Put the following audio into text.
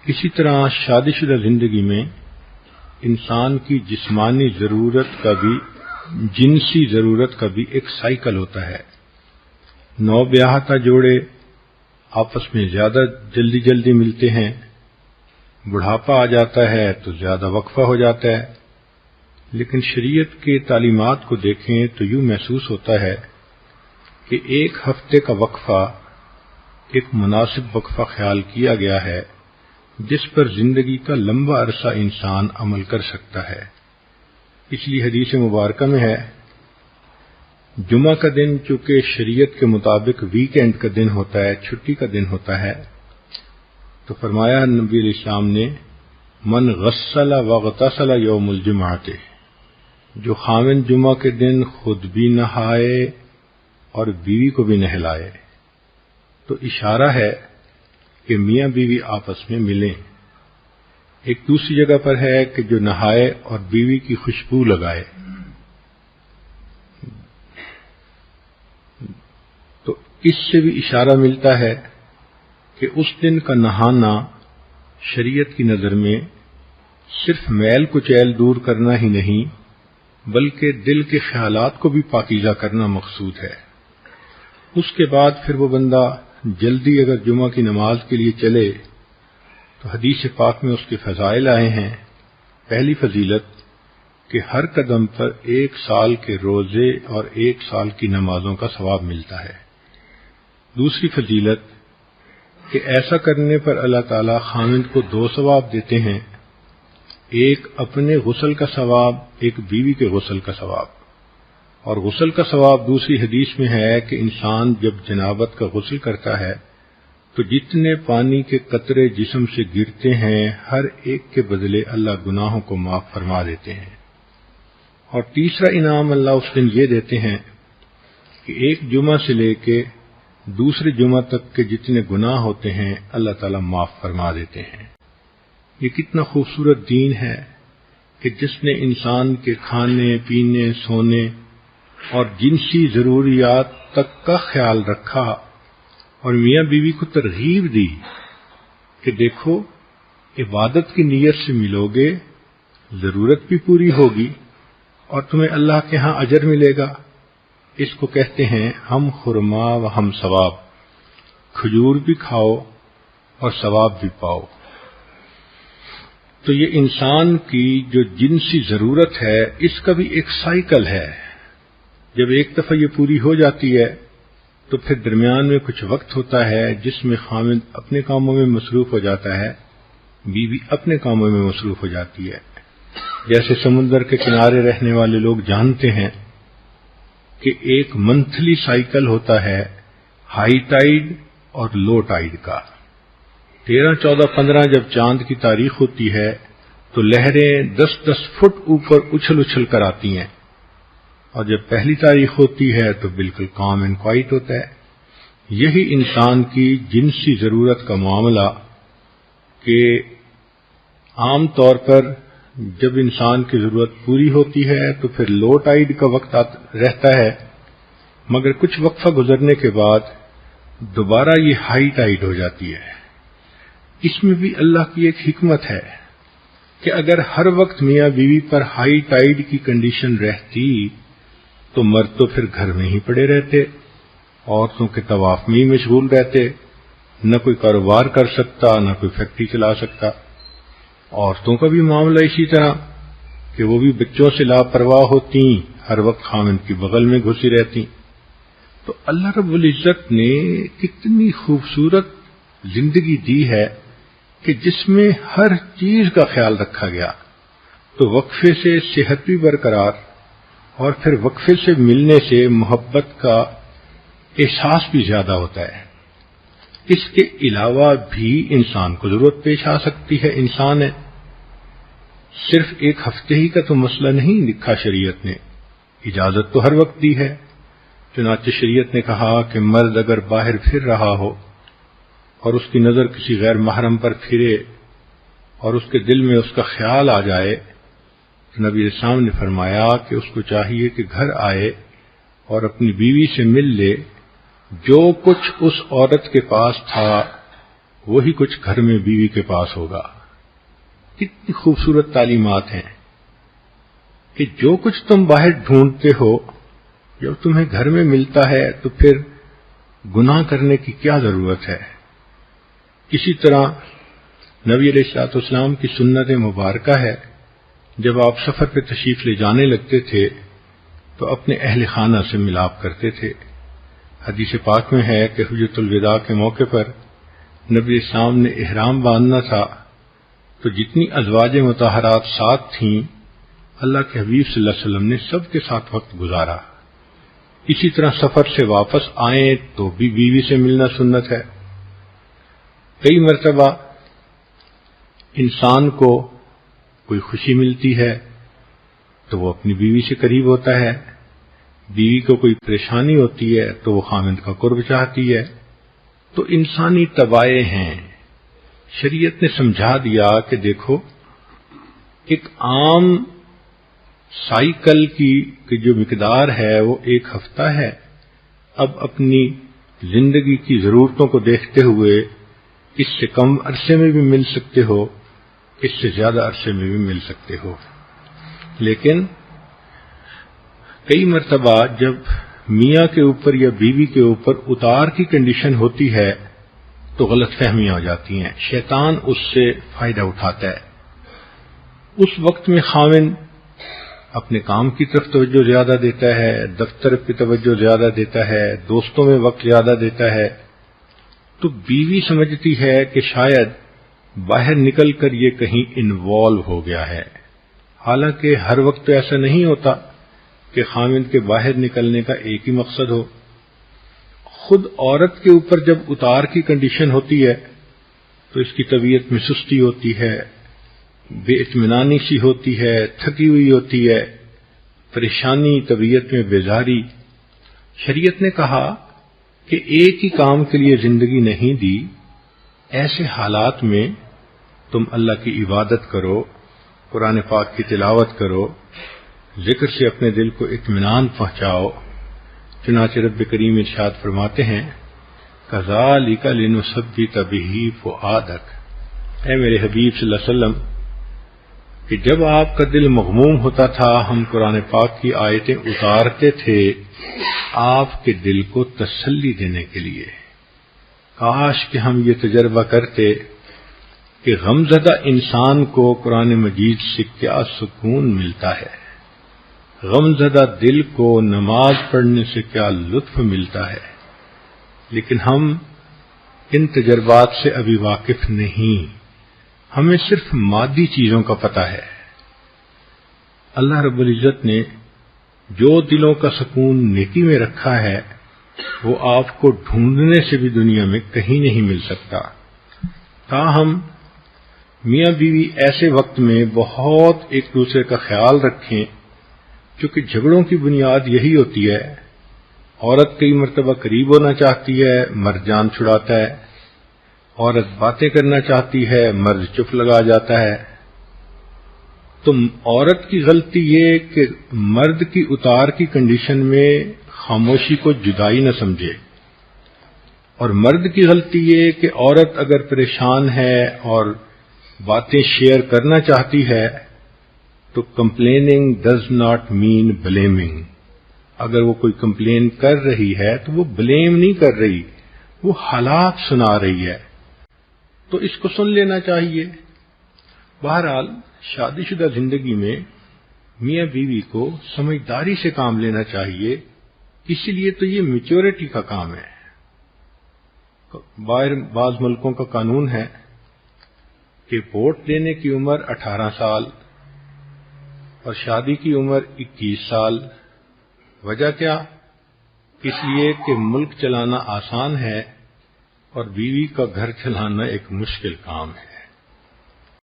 اسی طرح شادی شدہ زندگی میں انسان کی جسمانی ضرورت کا بھی جنسی ضرورت کا بھی ایک سائیکل ہوتا ہے۔ نو بیاہتا جوڑے آپس میں زیادہ جلدی ملتے ہیں، بڑھاپا آ جاتا ہے تو زیادہ وقفہ ہو جاتا ہے، لیکن شریعت کے تعلیمات کو دیکھیں تو یوں محسوس ہوتا ہے کہ ایک ہفتے کا وقفہ ایک مناسب وقفہ خیال کیا گیا ہے جس پر زندگی کا لمبا عرصہ انسان عمل کر سکتا ہے۔ اس لیے حدیث مبارکہ میں ہے، جمعہ کا دن چونکہ شریعت کے مطابق ویکینڈ کا دن ہوتا ہے، چھٹی کا دن ہوتا ہے، تو فرمایا نبی علیہ السلام نے، من غسل واغتسل یوم الجمعۃ، جو خاوند جمعہ کے دن خود بھی نہائے اور بیوی کو بھی نہلائے، تو اشارہ ہے کہ میاں بیوی آپس میں ملیں۔ ایک دوسری جگہ پر ہے کہ جو نہائے اور بیوی کی خوشبو لگائے۔ تو اس سے بھی اشارہ ملتا ہے کہ اس دن کا نہانا شریعت کی نظر میں صرف میل کچیل دور کرنا ہی نہیں بلکہ دل کے خیالات کو بھی پاکیزہ کرنا مقصود ہے۔ اس کے بعد پھر وہ بندہ جلدی اگر جمعہ کی نماز کے لیے چلے تو حدیث پاک میں اس کے فضائل آئے ہیں۔ پہلی فضیلت کہ ہر قدم پر 1 سال کے روزے اور 1 سال کی نمازوں کا ثواب ملتا ہے۔ دوسری فضیلت کہ ایسا کرنے پر اللہ تعالی خاوند کو 2 ثواب دیتے ہیں، ایک اپنے غسل کا ثواب، ایک بیوی کے غسل کا ثواب۔ اور غسل کا ثواب دوسری حدیث میں ہے کہ انسان جب جنابت کا غسل کرتا ہے تو جتنے پانی کے قطرے جسم سے گرتے ہیں ہر ایک کے بدلے اللہ گناہوں کو معاف فرما دیتے ہیں۔ اور تیسرا انعام اللہ اس دن یہ دیتے ہیں کہ ایک جمعہ سے لے کے دوسرے جمعہ تک کے جتنے گناہ ہوتے ہیں اللہ تعالیٰ معاف فرما دیتے ہیں۔ یہ کتنا خوبصورت دین ہے کہ جس نے انسان کے کھانے پینے سونے اور جنسی ضروریات تک کا خیال رکھا اور میاں بیوی کو ترغیب دی کہ دیکھو عبادت کی نیت سے ملو گے، ضرورت بھی پوری ہوگی اور تمہیں اللہ کے ہاں اجر ملے گا۔ اس کو کہتے ہیں ہم خرما و ہم ثواب، کھجور بھی کھاؤ اور ثواب بھی پاؤ۔ تو یہ انسان کی جو جنسی ضرورت ہے اس کا بھی ایک سائیکل ہے۔ جب ایک دفعہ یہ پوری ہو جاتی ہے تو پھر درمیان میں کچھ وقت ہوتا ہے جس میں خاوند اپنے کاموں میں مصروف ہو جاتا ہے، بیوی اپنے کاموں میں مصروف ہو جاتی ہے۔ جیسے سمندر کے کنارے رہنے والے لوگ جانتے ہیں کہ ایک منتھلی سائیکل ہوتا ہے ہائی ٹائیڈ اور لو ٹائیڈ کا۔ 13، 14، 15 جب چاند کی تاریخ ہوتی ہے تو لہریں 10 فٹ اوپر اچھل کر آتی ہیں، اور جب پہلی تاریخ ہوتی ہے تو بالکل کام اینڈ کوائٹ ہوتا ہے۔ یہی انسان کی جنسی ضرورت کا معاملہ کہ عام طور پر جب انسان کی ضرورت پوری ہوتی ہے تو پھر لو ٹائیڈ کا وقت رہتا ہے، مگر کچھ وقفہ گزرنے کے بعد دوبارہ یہ ہائی ٹائیڈ ہو جاتی ہے۔ اس میں بھی اللہ کی ایک حکمت ہے کہ اگر ہر وقت میاں بیوی پر ہائی ٹائیڈ کی کنڈیشن رہتی تو مرد تو پھر گھر میں ہی پڑے رہتے، عورتوں کے طواف میں ہی مشغول رہتے، نہ کوئی کاروبار کر سکتا نہ کوئی فیکٹری چلا سکتا۔ عورتوں کا بھی معاملہ اسی طرح کہ وہ بھی بچوں سے لاپرواہ ہوتی، ہر وقت خاوند کی بغل میں گھسی رہتی۔ تو اللہ رب العزت نے کتنی خوبصورت زندگی دی ہے کہ جس میں ہر چیز کا خیال رکھا گیا۔ تو وقفے سے صحت بھی برقرار، اور پھر وقفے سے ملنے سے محبت کا احساس بھی زیادہ ہوتا ہے۔ اس کے علاوہ بھی انسان کو ضرورت پیش آ سکتی ہے، انسان ہے، صرف 1 ہفتے ہی کا تو مسئلہ نہیں لکھا شریعت نے، اجازت تو ہر وقت دی ہے۔ چنانچہ شریعت نے کہا کہ مرد اگر باہر پھر رہا ہو اور اس کی نظر کسی غیر محرم پر پھرے اور اس کے دل میں اس کا خیال آ جائے، نبی اسلام نے فرمایا کہ اس کو چاہیے کہ گھر آئے اور اپنی بیوی سے مل لے، جو کچھ اس عورت کے پاس تھا وہی کچھ گھر میں بیوی کے پاس ہوگا۔ کتنی خوبصورت تعلیمات ہیں کہ جو کچھ تم باہر ڈھونڈتے ہو جب تمہیں گھر میں ملتا ہے تو پھر گناہ کرنے کی کیا ضرورت ہے۔ اسی طرح نبی علیہ الصلوۃ والسلام کی سنت مبارکہ ہے، جب آپ سفر پہ تشریف لے جانے لگتے تھے تو اپنے اہل خانہ سے ملاپ کرتے تھے۔ حدیث پاک میں ہے کہ حجۃ الوداع کے موقع پر نبی اسلام نے احرام باندھنا تھا تو جتنی ازواج مطہرات ساتھ تھیں اللہ کے حبیب صلی اللہ علیہ وسلم نے سب کے ساتھ وقت گزارا۔ اسی طرح سفر سے واپس آئیں تو بھی بیوی سے ملنا سنت ہے۔ کئی مرتبہ انسان کو کوئی خوشی ملتی ہے تو وہ اپنی بیوی سے قریب ہوتا ہے، بیوی کو کوئی پریشانی ہوتی ہے تو وہ خامند کا قرب چاہتی ہے۔ تو انسانی طبائع ہیں۔ شریعت نے سمجھا دیا کہ دیکھو ایک عام سائیکل کی جو مقدار ہے وہ 1 ہفتہ ہے، اب اپنی زندگی کی ضرورتوں کو دیکھتے ہوئے اس سے کم عرصے میں بھی مل سکتے ہو، اس سے زیادہ عرصے میں بھی مل سکتے ہو۔ لیکن کئی مرتبہ جب میاں کے اوپر یا بیوی کے اوپر اتار کی کنڈیشن ہوتی ہے تو غلط فہمیاں ہو جاتی ہیں، شیطان اس سے فائدہ اٹھاتا ہے۔ اس وقت میں خاوند اپنے کام کی طرف توجہ زیادہ دیتا ہے، دفتر پہ توجہ زیادہ دیتا ہے، دوستوں میں وقت زیادہ دیتا ہے، تو بیوی سمجھتی ہے کہ شاید باہر نکل کر یہ کہیں انوالو ہو گیا ہے۔ حالانکہ ہر وقت تو ایسا نہیں ہوتا کہ خاوند کے باہر نکلنے کا ایک ہی مقصد ہو۔ خود عورت کے اوپر جب اتار کی کنڈیشن ہوتی ہے تو اس کی طبیعت میں سستی ہوتی ہے، بے اطمینانی سی ہوتی ہے، تھکی ہوئی ہوتی ہے، پریشانی، طبیعت میں بیزاری۔ شریعت نے کہا کہ ایک ہی کام کے لیے زندگی نہیں دی، ایسے حالات میں تم اللہ کی عبادت کرو، قرآن پاک کی تلاوت کرو، ذکر سے اپنے دل کو اطمینان پہنچاؤ۔ چنانچہ رب کریم ارشاد فرماتے ہیں کذالک لنثبت بہ فؤادک، اے میرے حبیب صلی اللہ علیہ وسلم کہ جب آپ کا دل مغموم ہوتا تھا ہم قرآن پاک کی آیتیں اتارتے تھے آپ کے دل کو تسلی دینے کے لیے۔ کاش کہ ہم یہ تجربہ کرتے کہ غمزدہ انسان کو قرآن مجید سے کیا سکون ملتا ہے، غمزدہ دل کو نماز پڑھنے سے کیا لطف ملتا ہے، لیکن ہم ان تجربات سے ابھی واقف نہیں، ہمیں صرف مادی چیزوں کا پتہ ہے۔ اللہ رب العزت نے جو دلوں کا سکون نیکی میں رکھا ہے وہ آپ کو ڈھونڈنے سے بھی دنیا میں کہیں نہیں مل سکتا۔ تاہم میاں بیوی ایسے وقت میں بہت ایک دوسرے کا خیال رکھیں، کیونکہ جھگڑوں کی بنیاد یہی ہوتی ہے۔ عورت کئی مرتبہ قریب ہونا چاہتی ہے، مرد جان چھڑاتا ہے، عورت باتیں کرنا چاہتی ہے، مرد چپ لگا جاتا ہے۔ تو عورت کی غلطی یہ کہ مرد کی اتار کی کنڈیشن میں خاموشی کو جدائی نہ سمجھے، اور مرد کی غلطی یہ کہ عورت اگر پریشان ہے اور باتیں شیئر کرنا چاہتی ہے تو complaining does not mean blaming. اگر وہ کوئی کمپلین کر رہی ہے تو وہ بلیم نہیں کر رہی، وہ حالات سنا رہی ہے، تو اس کو سن لینا چاہیے۔ بہرحال شادی شدہ زندگی میں میاں بیوی کو سمجھداری سے کام لینا چاہیے، اسی لیے تو یہ میچورٹی کا کام ہے۔ بعض ملکوں کا قانون ہے کہ ووٹ دینے کی عمر 18 سال اور شادی کی عمر 21 سال۔ وجہ کیا؟ اس لیے کہ ملک چلانا آسان ہے اور بیوی کا گھر چلانا ایک مشکل کام ہے۔